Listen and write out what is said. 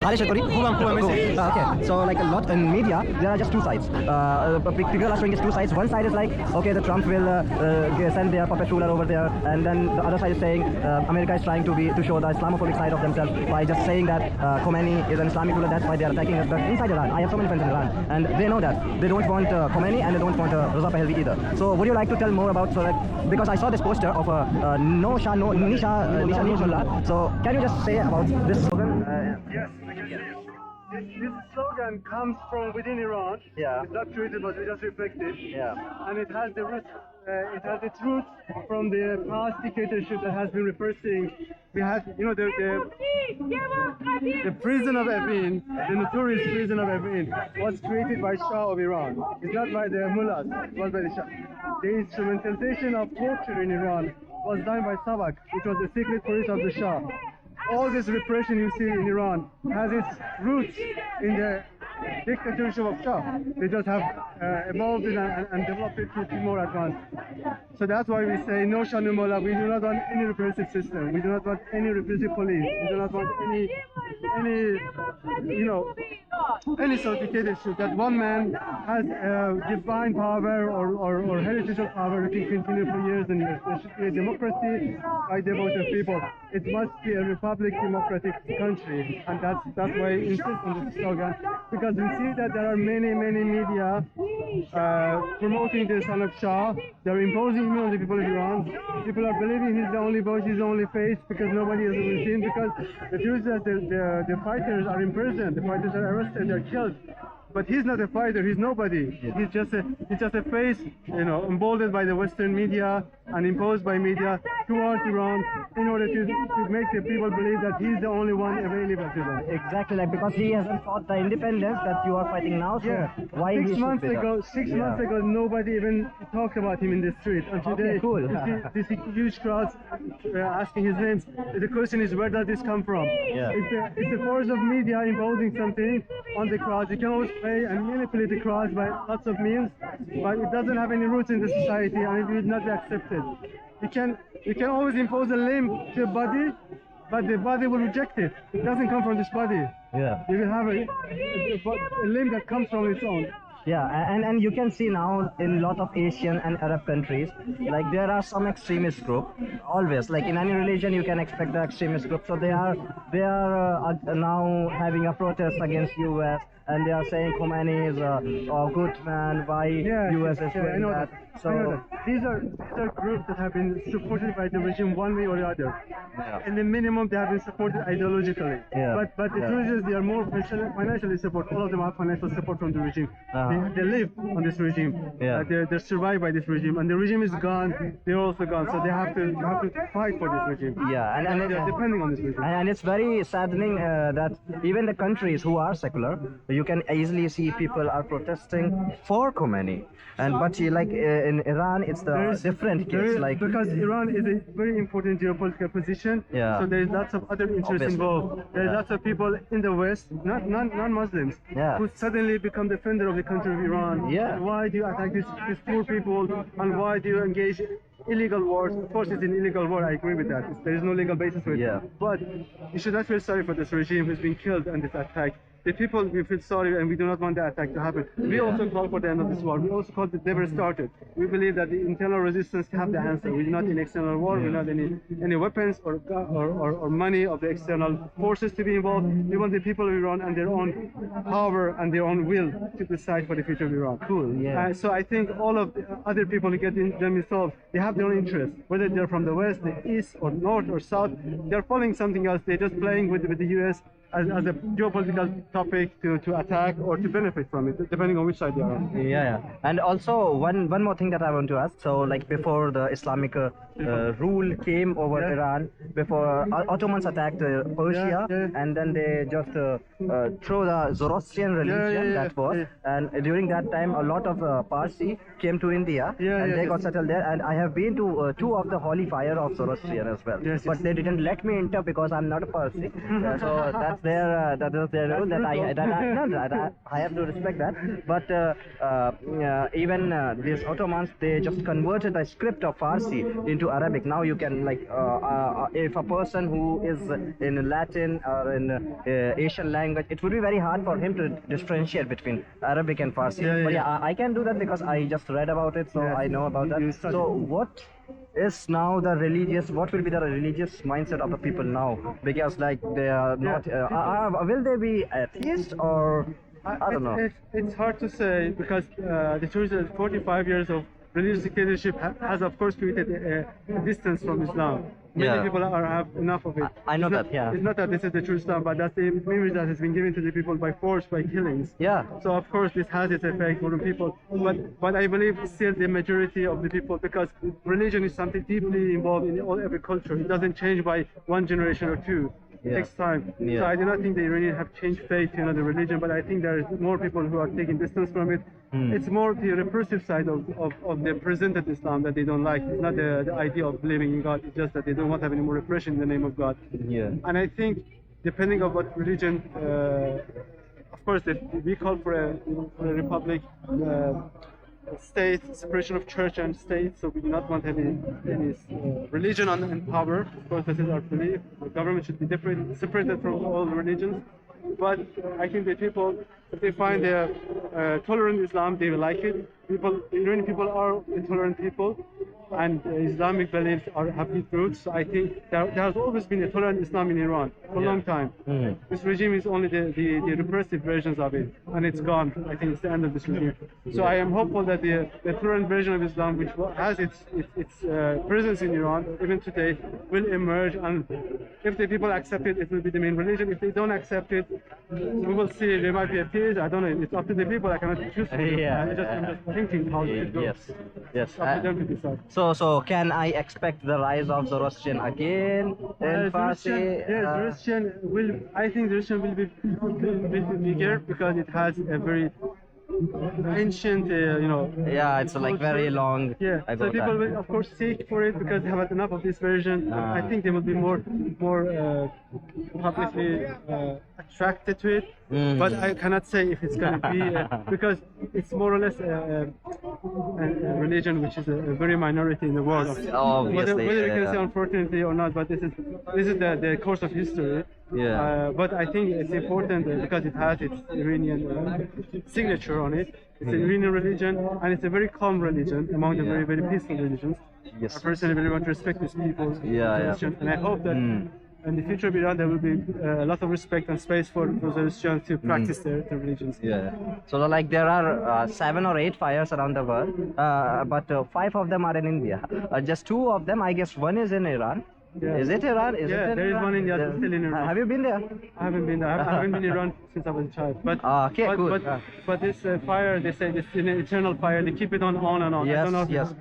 Okay, so like a lot in media, there are just two sides. People are showing just two sides. One side is like, okay, the Trump will send their puppet ruler over there, and then the other side is saying America is trying to show the Islamophobic side of themselves by just saying that Khomeini is an Islamic ruler. That's why they are attacking us. But inside Iran, I have so many friends in Iran, and they know that they don't want Khomeini and they don't want Reza Pahlavi either. So would you like to tell more about because I saw this poster of no Shah, no Mullah. So can you just say about this slogan? Yes, I can see it. This slogan comes from within Iran. Yeah. It's not created, but we just reflected. Yeah. And it has the roots. It has its roots from the past dictatorship that has been repressing. We had, you know, the prison of Evin, the notorious prison of Evin, was created by Shah of Iran. It's not by the mullahs. It was by the Shah. The instrumentalization of torture in Iran was done by Savak, which was the secret police of the Shah. All this repression you see in Iran has its roots in the dictatorship of Shah. They just have evolved it and developed it to be more advanced. So that's why we say no Shah, no Mullah. We do not want any repressive system. We do not want any repressive police. We do not want any sort of dictatorship that one man has divine power or heritage of power that can continue for years and years. There should be a democracy by the vote of people. It must be a republic, democratic country, and that's why I insist on this slogan, because we see that there are many media promoting the son of Shah. They're imposing him on the people of Iran. People are believing he's the only voice, he's the only face, because nobody else is seen. Because the truth is that the fighters are imprisoned, the fighters are arrested, they're killed. But he's not a fighter, he's nobody. He's just a face, you know, emboldened by the Western media and imposed by media towards Iran in order to make the people believe that he's the only one available to them. Exactly, like because he hasn't fought the independence that you are fighting now. So why he should be there? 6 months ago, nobody even talked about him in the street. And today, okay, cool. this huge crowd asking his names. The question is, where does this come from? Yeah. It's the force of media imposing something on the crowd. You can always play and manipulate the crowd by lots of means, but it doesn't have any roots in the society and it will not be accepted. You can always impose a limb to a body, but the body will reject it. It doesn't come from this body. Yeah. You will have a limb that comes from its own. Yeah, and you can see now in a lot of Asian and Arab countries, like there are some extremist group. Always, like in any religion, you can expect the extremist group. So they are now having a protest against US, and they are saying Khomeini is a good man. Why US is doing that? So these are groups that have been supported by the regime one way or the other. In the minimum, they have been supported ideologically. But the truth is, they are more financially supported. All of them have financial support from the regime. They live on this regime. They're survived by this regime, and the regime is gone. They're also gone. So they have to fight for this regime. Yeah, and they're depending on this regime. And it's very saddening that even the countries who are secular, you can easily see people are protesting for Khomeini. But like in Iran, it's the different case. Like because Iran is a very important geopolitical position. So there's lots of other interests involved. There's lots of people in the West, non-Muslims, who suddenly become defender of the country of Iran. Why do you attack these poor people, and why do you engage illegal wars? Of course, it's an illegal war. I agree with that. There is no legal basis for it. But you should not feel sorry for this regime who's been killed in this attack. The people, we feel sorry, and we do not want the attack to happen. We also call for the end of this war. We also call it never started. We believe that the internal resistance have the answer. We're not in external war. We're not any weapons or money of the external forces to be involved. We want the people of Iran and their own power and their own will to decide for the future of Iran. Cool. So I think all of the other people who get them involved, they have their own interests. Whether they're from the West, the East, or North, or South, they're following something else. They're just playing with the US as a geopolitical topic to attack or to benefit from it, depending on which side they are on. And also one more thing that I want to ask. So like before the Islamic rule came over Iran, before Ottomans attacked Persia, and then they just threw the Zoroastrian religion that was, and during that time a lot of Parsi came to India and they got settled there, and I have been to two of the holy fire of Zoroastrian as well, but they didn't let me enter because I'm not a Parsi. So that's their rule. I have to respect that. But even these Ottomans, they just converted the script of Farsi into Arabic. Now you can if a person who is in Latin or in Asian language, it would be very hard for him to differentiate between Arabic and Farsi. But I can do that because I just read about it, so I know about that. So what is now the religious, what will be the religious mindset of the people now? Because they are not, will they be atheist or, I don't know. It's hard to say because the church has 45 years of religious dictatorship has of course created a distance from Islam. Many people have enough of it. I know that, yeah. It's not that this is the true Islam, but that's the image that has been given to the people by force, by killings. Yeah. So of course this has its effect on the people, but I believe still the majority of the people, because religion is something deeply involved in every culture. It doesn't change by one generation or two. It takes time. So I do not think the Iranians have changed faith to another religion, but I think there is more people who are taking distance from it. It's more the repressive side of the presented Islam that they don't like. It's not the idea of believing in God. It's just that they don't want to have any more repression in the name of God. Yeah. And I think depending on what religion, of course, if we call for a republic, state, separation of church and state, so we do not want any religion and power. Of course, this is our belief. The government should be separated from all religions. But I think the people, if they find a tolerant Islam, they will like it. Iranian people are tolerant people, and Islamic beliefs have deep roots. So I think there has always been a tolerant Islam in Iran for a long time. This regime is only the repressive versions of it, and it's gone. I think it's the end of this regime. So I am hopeful that the tolerant version of Islam, which has its presence in Iran even today, will emerge. And if the people accept it, it will be the main religion. If they don't accept it, we will see. There might be a peace. I don't know. It's up to the people. I cannot choose. I'm just thinking how it should go. Yes. It's up to them to decide. So can I expect the rise of Zoroastrian again in Farsi? Zoroastrian will. I think Zoroastrian will be bigger because it has a very ancient, Yeah, it's like very long. Yeah, so people will of course seek for it because they have had enough of this version. I think they will be more publicly attracted to it. But I cannot say if it's going to be because it's more or less a religion which is a very minority in the world. Obviously, whether you can say unfortunately or not, but this is the course of history. Yeah. But I think it's important because it has its Iranian signature on it. It's an Iranian religion, and it's a very calm religion among the very, very peaceful religions. Yes. I personally very much respect these people's religion, and I hope that in the future of Iran there will be a lot of respect and space for those Christians to practice their religions. Yeah. So there are 7 or 8 fires around the world, but 5 of them are in India. Just 2 of them, I guess, one is in Iran. Yeah. Is it Iran? There is one in India, still in Iran. Have you been there? I haven't been there. I haven't been in Iran since I was a child. But cool. But this fire, they say, it's an eternal fire. They keep it on and on. Yes, I don't know yes.